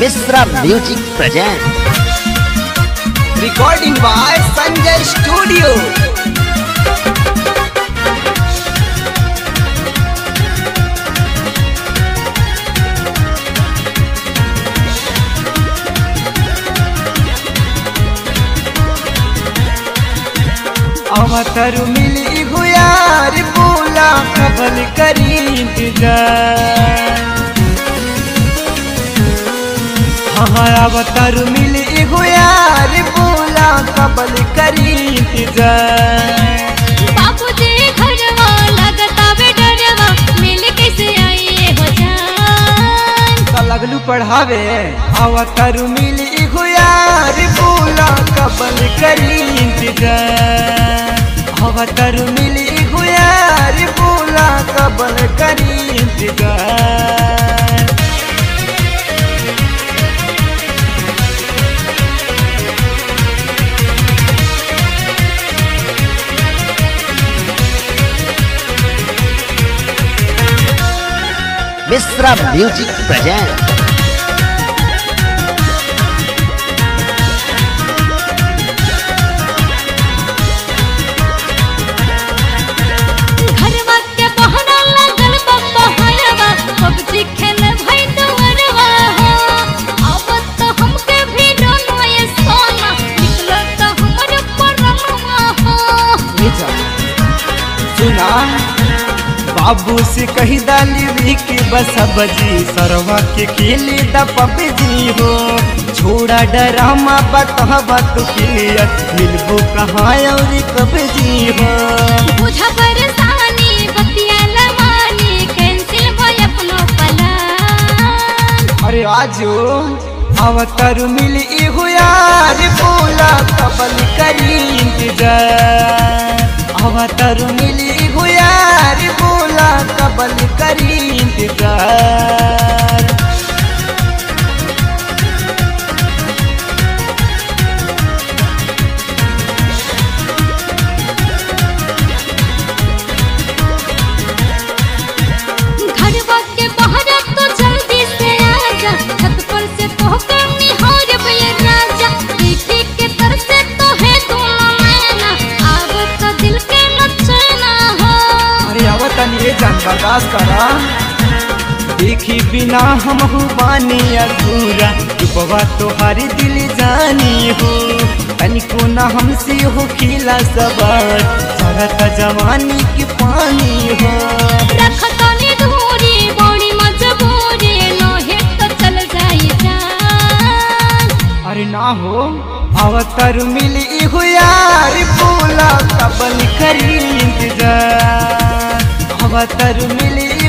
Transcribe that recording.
Mishra music present. Recording by Sanjay studio. अवतारू मिली गुयार बोला कबल करी इंतजार। हाँ अवतारू मिली गुयार बोला कबल करी इंतजार। बापू जी घरवा लगता बे डरवा मिल कैसे आई हो जान। लगलू पढ़ावे अवतारू मिली गुयार बोला कबल करी इंतजार। अवतारू मिली गुयार बोला कबल करी इंतजार। Mishra music present. घरवा के बहना लगल बप्पा हरवा पबजी खेल भाई दुवरवा हो। अब तो हमके भी डोनो ये सोना निकलो तो हमर परमवा हो। सुना बाबू से कही डाली की बस बजी सरवा के खेले द पबजी हो। छोड़ा डरामा बतहबा तू क्लियर मिलबो कहाँ और कबजी हो। बुझा परेशानी बतिया लमानी कैंसिल भय अपनो प्लान। अरे आजो अवतारू मिली हुयार बोला कबल करी इंतजार। अवतारू मिली हुयार बोला कबल करी इंतजार। घरवा के बाहर तो जल्दी से आजा छत पर से तो करनी हार भैया राजा। देखे के तरसे तो है दोनों नैना अब तो दिल के नचना हो। अरे अवतन ये जान बर्दाश्त करा देखी बिना हम हो बानी अधूरा। रुपवा तोहारी दिल जानी हो तनिको न हमसे हो खिला सबर सरत जवानी की पानी हो। रखतनी दूरी बड़ी मजबूरी नहे तो चल जाई जान। अरे ना हो अवतार मिली हुयार बोला कबल करी इंतजार। अवतार मिली